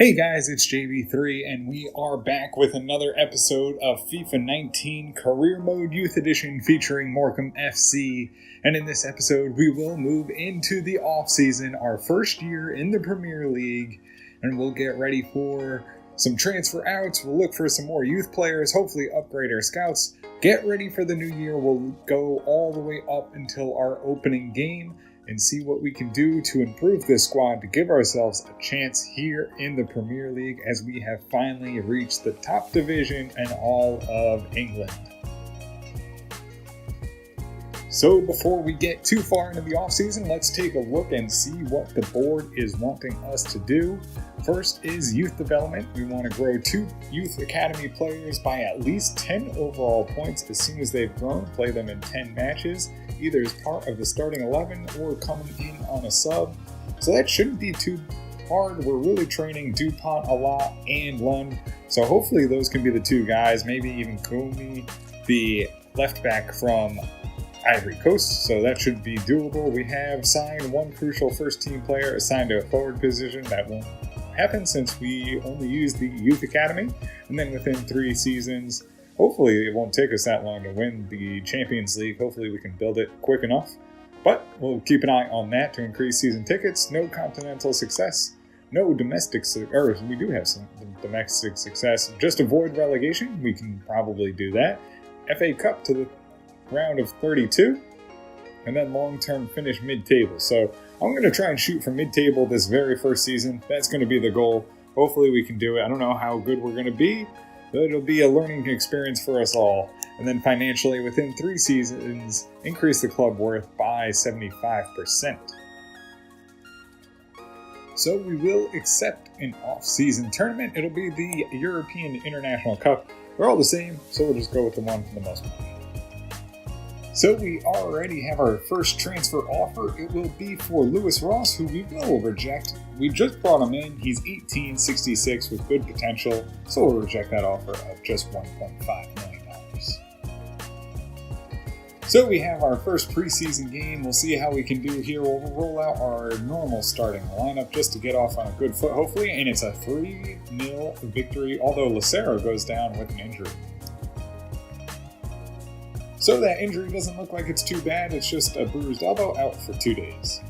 Hey guys, it's JB3 and we are back with another episode of FIFA 19 Career Mode Youth Edition featuring Morecambe FC. And in this episode we will move into the off-season, our first year in the Premier League, and we'll get ready for some transfer outs. We'll look for some more youth players, hopefully upgrade our scouts. Get ready for the new year. We'll go all the way up until our opening game and see what we can do to improve this squad to give ourselves a chance here in the Premier League as we have finally reached the top division in all of England. So before we get too far into the offseason, let's take a look and see what the board is wanting us to do. First is youth development. We want to grow 2 youth academy players by at least 10 overall points as soon as they've grown, play them in 10 matches, either as part of the starting 11 or coming in on a sub. So that shouldn't be too hard. We're really training DuPont a lot and Lund, so hopefully those can be the 2 guys, maybe even Komi, the left back from Ivory Coast, so that should be doable. We have signed 1 crucial first team player assigned to a forward position. That won't happen since we only use the youth academy, and then within 3 seasons, hopefully it won't take us that long to win the Champions League. Hopefully we can build it quick enough, but we'll keep an eye on that to increase season tickets. No continental success, no domestic, or we do have some domestic success. Just avoid relegation, we can probably do that. FA Cup to the round of 32, and then long-term finish mid-table. So I'm going to try and shoot for mid-table this very first season. That's going to be the goal. Hopefully we can do it. I don't know how good we're going to be, but it'll be a learning experience for us all. And then financially, within 3 seasons, increase the club worth by 75%. So we will accept an off-season tournament. It'll be the European International Cup. They're all the same, so we'll just go with the one for the most part. So we already have our first transfer offer. It will be for Lewis Ross, who we will reject. We just brought him in. He's 18, 66 with good potential, so we'll reject that offer of just $1.5 million. So we have our first preseason game. We'll see how we can do here. We'll roll out our normal starting lineup just to get off on a good foot, hopefully, and it's a 3-0 victory, although Lucero goes down with an injury. So that injury doesn't look like it's too bad. It's just a bruised elbow, out for 2 days.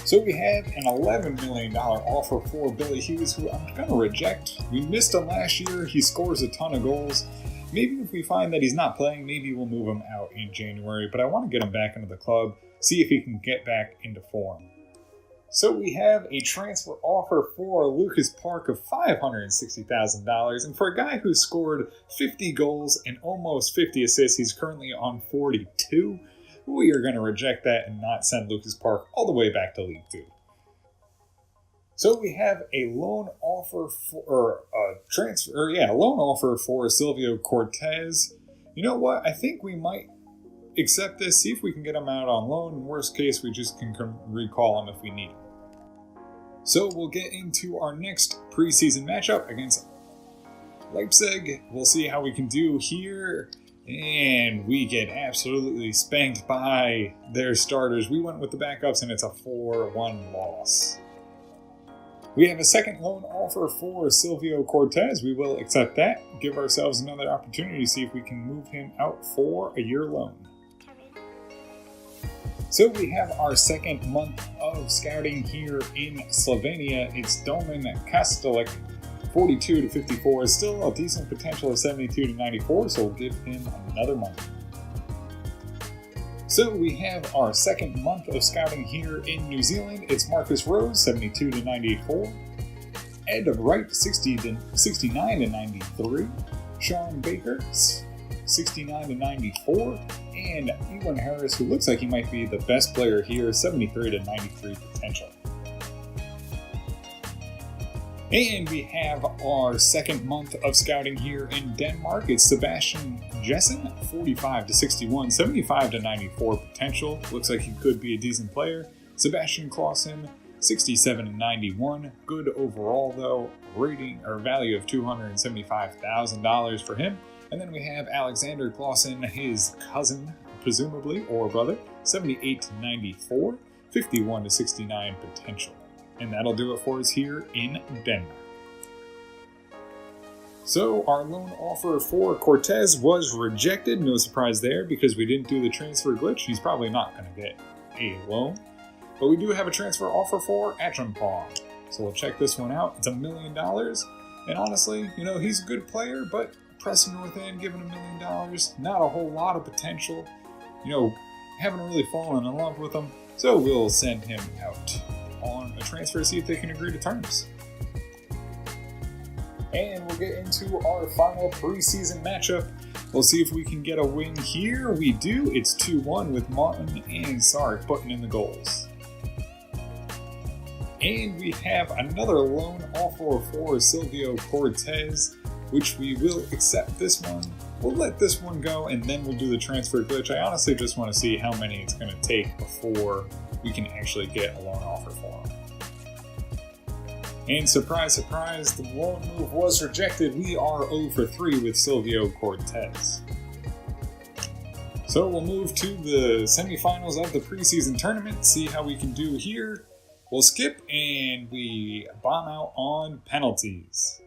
So we have an $11 million offer for Billy Hughes, who I'm going to reject. We missed him last year. He scores a ton of goals. Maybe if we find that he's not playing, maybe we'll move him out in January. But I want to get him back into the club, see if he can get back into form. So we have a transfer offer for Lucas Park of $560,000, and for a guy who scored 50 goals and almost 50 assists, he's currently on 42. We are going to reject that and not send Lucas Park all the way back to League 2. So we have a loan offer for loan offer for Silvio Cortez. You know what? I think we might accept this, see if we can get him out on loan. In worst case, we just can recall him if we need him. So we'll get into our next preseason matchup against Leipzig. We'll see how we can do here. And we get absolutely spanked by their starters. We went with the backups and it's a 4-1 loss. We have a second loan offer for Silvio Cortez. We will accept that. Give ourselves another opportunity to see if we can move him out for a year loan. So we have our second month of scouting here in Slovenia. It's Domen Kastelik, 42 to 54. Still a decent potential of 72 to 94, so we'll give him another month. So we have our second month of scouting here in New Zealand. It's Marcus Rose, 72 to 94. Ed Wright, 69 to 93. Sean Baker, 69 to 94. And Ewan Harris, who looks like he might be the best player here, 73 to 93 potential. And we have our second month of scouting here in Denmark. It's Sebastian Jessen, 45 to 61, 75 to 94 potential. Looks like he could be a decent player. Sebastian Clausen, 67 to 91. Good overall though. Rating or value of $275,000 for him. And then we have Alexander Clausen, his cousin, presumably, or brother, 78 to 94, 51 to 69 potential. And that'll do it for us here in Denmark. So our loan offer for Cortez was rejected. No surprise there because we didn't do the transfer glitch. He's probably not going to get a loan. But we do have a transfer offer for Achampong. So we'll check this one out. It's $1 million. And honestly, he's a good player, but Preston North End giving $1 million, not a whole lot of potential. Haven't really fallen in love with him. So we'll send him out on a transfer to see if they can agree to terms. And we'll get into our final preseason matchup. We'll see if we can get a win here. We do. It's 2-1 with Martin and Sark putting in the goals. And we have another loan offer for Silvio Cortez, which we will accept this one. We'll let this one go, and then we'll do the transfer glitch. I honestly just want to see how many it's going to take before we can actually get a loan offer for him. And surprise, surprise, the loan move was rejected. We are 0 for 3 with Silvio Cortez. So we'll move to the semifinals of the preseason tournament, see how we can do here. We'll skip and we bomb out on penalties.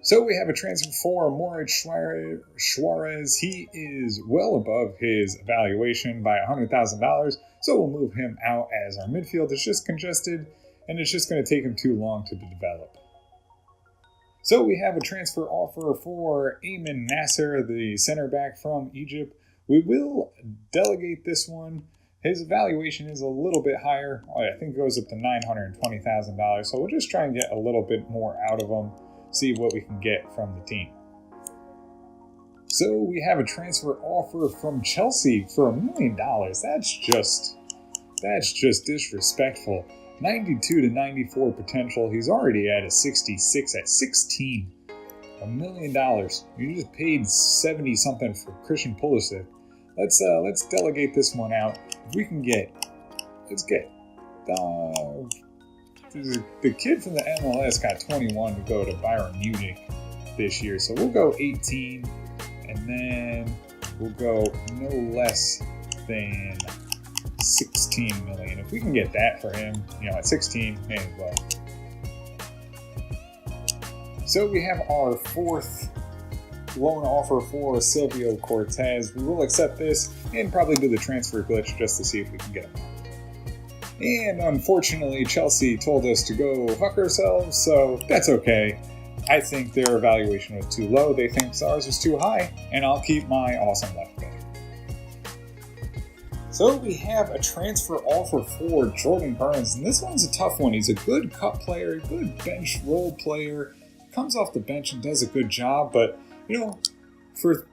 So we have a transfer for Moritz Suarez. He is well above his evaluation by $100,000. So we'll move him out as our midfield is just congested and it's just going to take him too long to develop. So we have a transfer offer for Ayman Nasser, the center back from Egypt. We will delegate this one. His evaluation is a little bit higher. I think it goes up to $920,000. So we'll just try and get a little bit more out of him, see what we can get from the team. So we have a transfer offer from Chelsea for $1 million. That's just disrespectful. 92 to 94 potential. He's already at a 66 at 16. $1 million. You just paid 70 something for Christian Pulisic. Let's delegate this one out. If we can let's get the kid from the MLS got 21 to go to Bayern Munich this year. So we'll go 18 and then we'll go no less than 16 million. If we can get that for him, at 16, may as well. So we have our fourth loan offer for Silvio Cortez. We will accept this and probably do the transfer glitch just to see if we can get him. And unfortunately, Chelsea told us to go fuck ourselves, so that's okay. I think their evaluation was too low. They think ours was too high, and I'll keep my awesome left back. So we have a transfer offer for Jordan Burns, and this one's a tough one. He's a good cup player, good bench role player, comes off the bench and does a good job, but for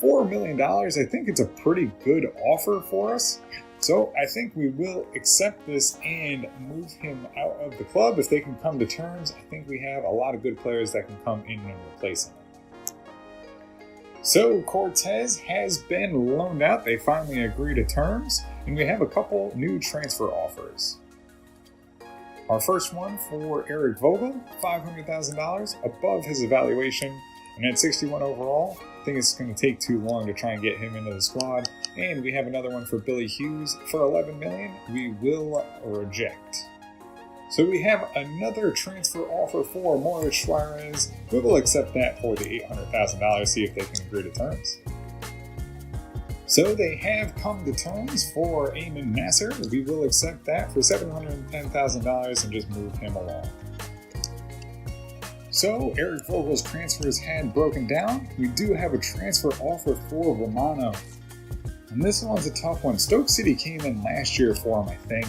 $4 million, I think it's a pretty good offer for us. So I think we will accept this and move him out of the club. If they can come to terms, I think we have a lot of good players that can come in and replace him. So Cortez has been loaned out. They finally agree to terms, and we have a couple new transfer offers. Our first one for Eric Vogel, $500,000, above his evaluation, and at 61 overall. I think it's going to take too long to try and get him into the squad. And we have another one for Billy Hughes for $11 million. We will reject. So we have another transfer offer for Moritz Suarez. We will accept that for the $800,000, see if they can agree to terms. So they have come to terms for Ayman Nasser. We will accept that for $710,000 and just move him along. So Eric Vogel's transfers had broken down. We do have a transfer offer for Romano. And this one's a tough one. Stoke City came in last year for him, I think.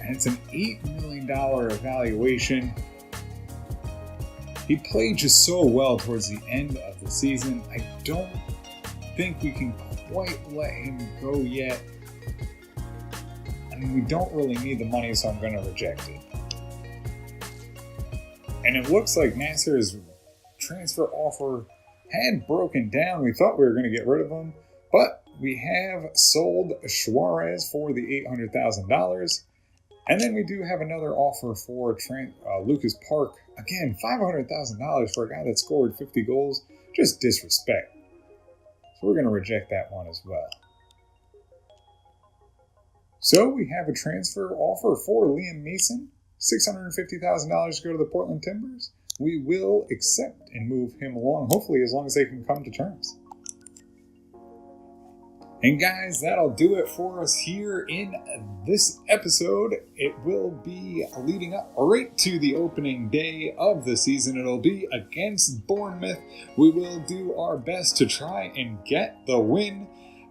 And it's an $8 million evaluation. He played just so well towards the end of the season. I don't think we can quite let him go yet. I mean, we don't really need the money, so I'm going to reject it. And it looks like Nasser's transfer offer had broken down. We thought we were going to get rid of him, but we have sold Suarez for the $800,000. And then we do have another offer for Lucas Park. Again, $500,000 for a guy that scored 50 goals. Just disrespect. So we're going to reject that one as well. So we have a transfer offer for Liam Mason, $650,000 to go to the Portland Timbers. We will accept and move him along, hopefully as long as they can come to terms. And guys, that'll do it for us here in this episode. It will be leading up right to the opening day of the season. It'll be against Bournemouth. We will do our best to try and get the win.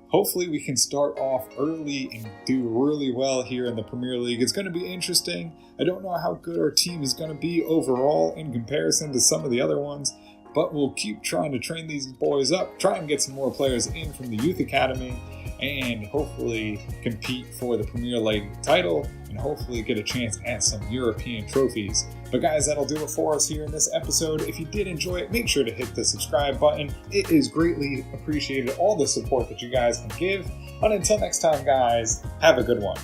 Hopefully we can start off early and do really well here in the Premier League. It's going to be interesting. I don't know how good our team is going to be overall in comparison to some of the other ones, but we'll keep trying to train these boys up, try and get some more players in from the Youth Academy, and hopefully compete for the Premier League title and hopefully get a chance at some European trophies. But guys, that'll do it for us here in this episode. If you did enjoy it, make sure to hit the subscribe button. It is greatly appreciated, all the support that you guys can give. And until next time, guys, have a good one.